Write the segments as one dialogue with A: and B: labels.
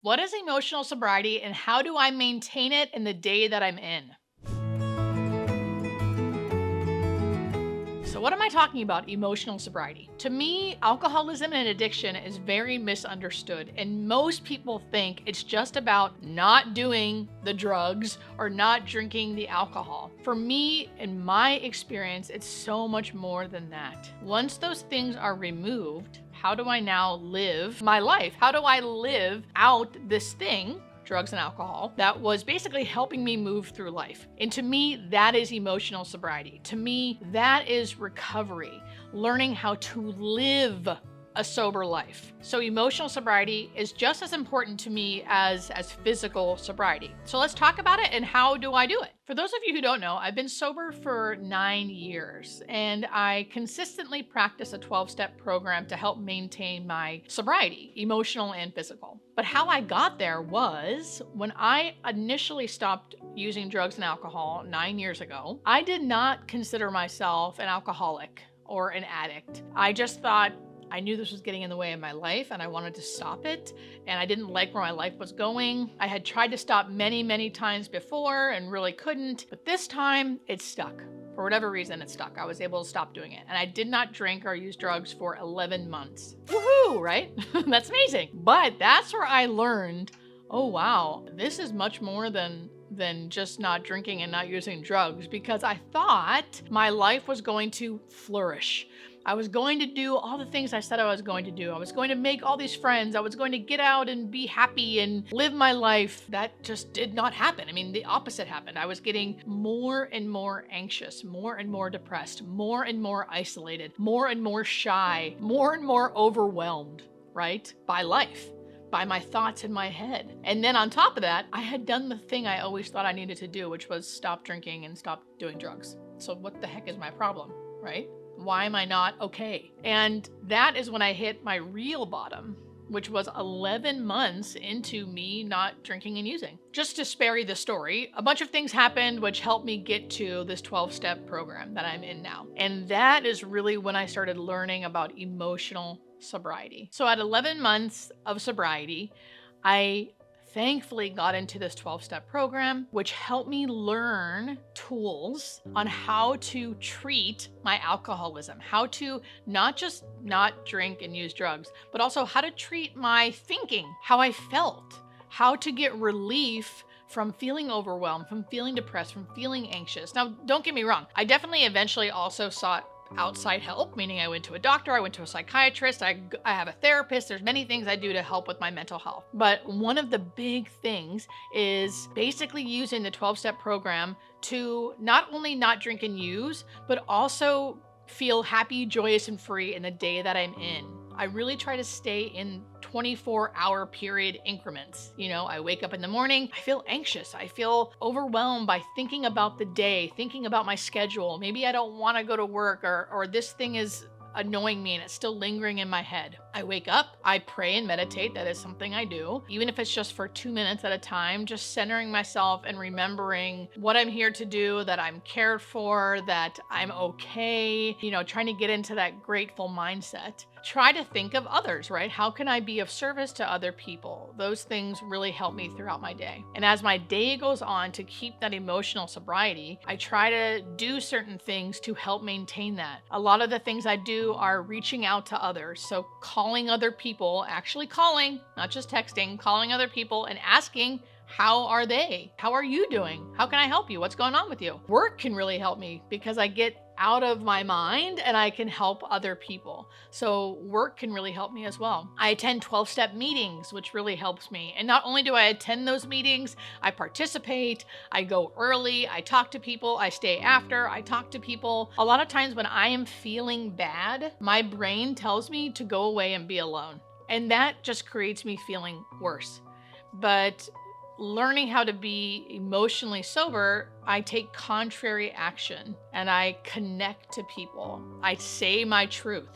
A: What is emotional sobriety and how do I maintain it in the day that I'm in? So, what am I talking about? Emotional sobriety. To me, alcoholism and addiction is very misunderstood, and most people think it's just about not doing the drugs or not drinking the alcohol. For me, in my experience, it's so much more than that. Once those things are removed, how do I now live my life? How do I live out this thing? Drugs and alcohol, that was basically helping me move through life. And to me, that is emotional sobriety. To me, that is recovery, learning how to live a sober life. So emotional sobriety is just as important to me as physical sobriety. So let's talk about it and how do I do it? For those of you who don't know, I've been sober for 9 years and I consistently practice a 12-step program to help maintain my sobriety, emotional and physical. But how I got there was when I initially stopped using drugs and alcohol 9 years ago, I did not consider myself an alcoholic or an addict. I just thought I knew this was getting in the way of my life and I wanted to stop it. And I didn't like where my life was going. I had tried to stop many, many times before and really couldn't. But this time it stuck. For whatever reason, it stuck. I was able to stop doing it. And I did not drink or use drugs for 11 months. Woohoo, right? That's amazing. But that's where I learned, oh wow, this is much more than just not drinking and not using drugs, because I thought my life was going to flourish. I was going to do all the things I said I was going to do. I was going to make all these friends. I was going to get out and be happy and live my life. That just did not happen. I mean, the opposite happened. I was getting more and more anxious, more and more depressed, more and more isolated, more and more shy, more and more overwhelmed, right? By life, by my thoughts in my head. And then on top of that, I had done the thing I always thought I needed to do, which was stop drinking and stop doing drugs. So what the heck is my problem, right? Why am I not okay? And that is when I hit my real bottom, which was 11 months into me not drinking and using. Just to spare you the story, a bunch of things happened which helped me get to this 12-step program that I'm in now. And that is really when I started learning about emotional sobriety. So at 11 months of sobriety, I thankfully got into this 12-step program, which helped me learn tools on how to treat my alcoholism, how to not just not drink and use drugs, but also how to treat my thinking, how I felt, how to get relief from feeling overwhelmed, from feeling depressed, from feeling anxious. Now, don't get me wrong. I definitely eventually also sought outside help, meaning I went to a doctor, I went to a psychiatrist, I have a therapist. There's many things I do to help with my mental health. But one of the big things is basically using the 12-step program to not only not drink and use, but also feel happy, joyous, and free in the day that I'm in. I really try to stay in 24-hour period increments. You know, I wake up in the morning, I feel anxious. I feel overwhelmed by thinking about the day, thinking about my schedule. Maybe I don't want to go to work, or this thing is annoying me and it's still lingering in my head. I wake up, I pray and meditate. That is something I do, even if it's just for 2 minutes at a time, just centering myself and remembering what I'm here to do, that I'm cared for, that I'm okay, you know, trying to get into that grateful mindset. Try to think of others, right? How can I be of service to other people? Those things really help me throughout my day. And as my day goes on, to keep that emotional sobriety, I try to do certain things to help maintain that. A lot of the things I do are reaching out to others. So calling other people, actually calling, not just texting, calling other people and asking, how are they? How are you doing? How can I help you? What's going on with you? Work can really help me because I get out of my mind and I can help other people. So work can really help me as well. I attend 12-step meetings, which really helps me. And not only do I attend those meetings, I participate, I go early, I talk to people, I stay after, I talk to people. A lot of times when I am feeling bad, my brain tells me to go away and be alone. And that just creates me feeling worse. But learning how to be emotionally sober, I take contrary action and I connect to people. I say my truth.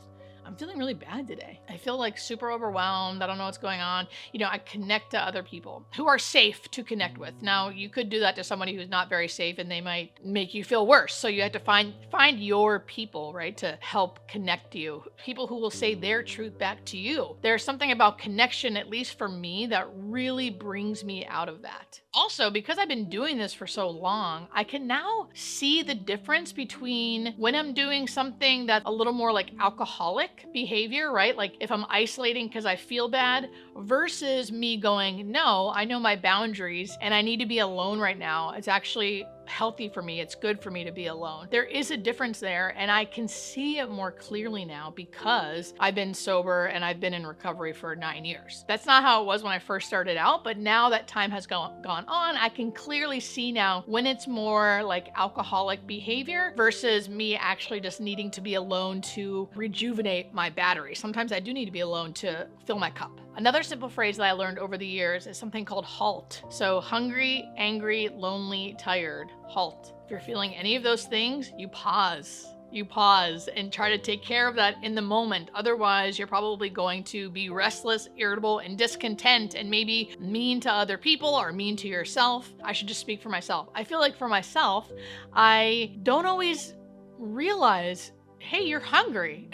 A: I'm feeling really bad today. I feel like super overwhelmed. I don't know what's going on. I connect to other people who are safe to connect with. Now, you could do that to somebody who's not very safe and they might make you feel worse. So you have to find your people, right, to help connect you. People who will say their truth back to you. There's something about connection, at least for me, that really brings me out of that. Also, because I've been doing this for so long, I can now see the difference between when I'm doing something that's a little more like alcoholic behavior, right? Like if I'm isolating because I feel bad versus me going, no, I know my boundaries and I need to be alone right now. It's actually healthy for me. It's good for me to be alone. There is a difference there, and I can see it more clearly now because I've been sober and I've been in recovery for 9 years. That's not how it was when I first started out, but now that time has gone on, I can clearly see now when it's more like alcoholic behavior versus me actually just needing to be alone to rejuvenate my battery. Sometimes I do need to be alone to fill my cup. Another simple phrase that I learned over the years is something called halt. So hungry, angry, lonely, tired, halt. If you're feeling any of those things, you pause. You pause and try to take care of that in the moment. Otherwise, you're probably going to be restless, irritable, and discontent, and maybe mean to other people or mean to yourself. I should just speak for myself. I feel like for myself, I don't always realize, hey, you're hungry.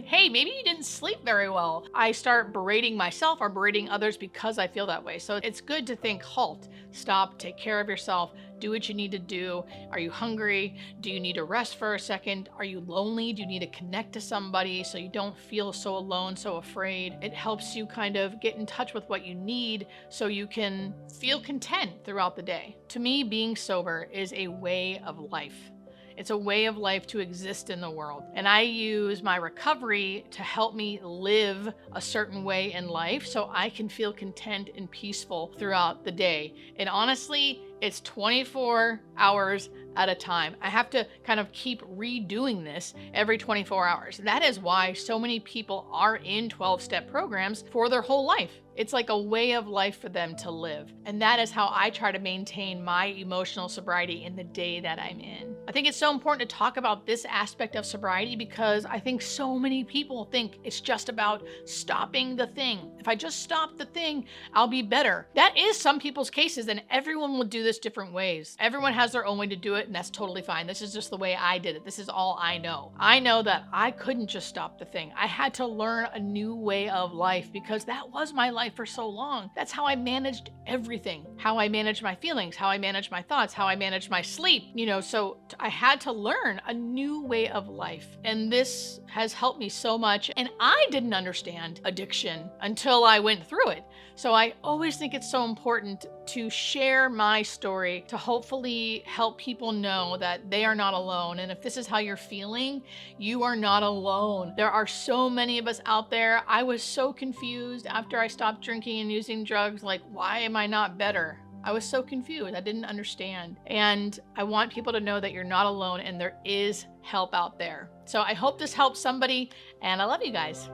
A: Hey, maybe you didn't sleep very well. I start berating myself or berating others because I feel that way. So it's good to think, halt, stop, take care of yourself, do what you need to do. Are you hungry? Do you need to rest for a second? Are you lonely? Do you need to connect to somebody so you don't feel so alone, so afraid? It helps you kind of get in touch with what you need so you can feel content throughout the day. To me, being sober is a way of life. It's a way of life to exist in the world. And I use my recovery to help me live a certain way in life so I can feel content and peaceful throughout the day. And honestly, it's 24 hours at a time. I have to kind of keep redoing this every 24 hours. That is why so many people are in 12-step programs for their whole life. It's like a way of life for them to live. And that is how I try to maintain my emotional sobriety in the day that I'm in. I think it's so important to talk about this aspect of sobriety because I think so many people think it's just about stopping the thing. If I just stop the thing, I'll be better. That is some people's cases, and everyone will do this different ways. Everyone has their own way to do it, and that's totally fine. This is just the way I did it. This is all I know. I know that I couldn't just stop the thing. I had to learn a new way of life because that was my life for so long. That's how I managed everything. How I managed my feelings, how I managed my thoughts, how I managed my sleep. So I had to learn a new way of life. And this has helped me so much. And I didn't understand addiction until I went through it. So I always think it's so important to share my story to hopefully help people know that they are not alone. And if this is how you're feeling, you are not alone. There are so many of us out there. I was so confused after I stopped drinking and using drugs. Like, why am I not better? I was so confused. I didn't understand. And I want people to know that you're not alone and there is help out there. So I hope this helps somebody, and I love you guys.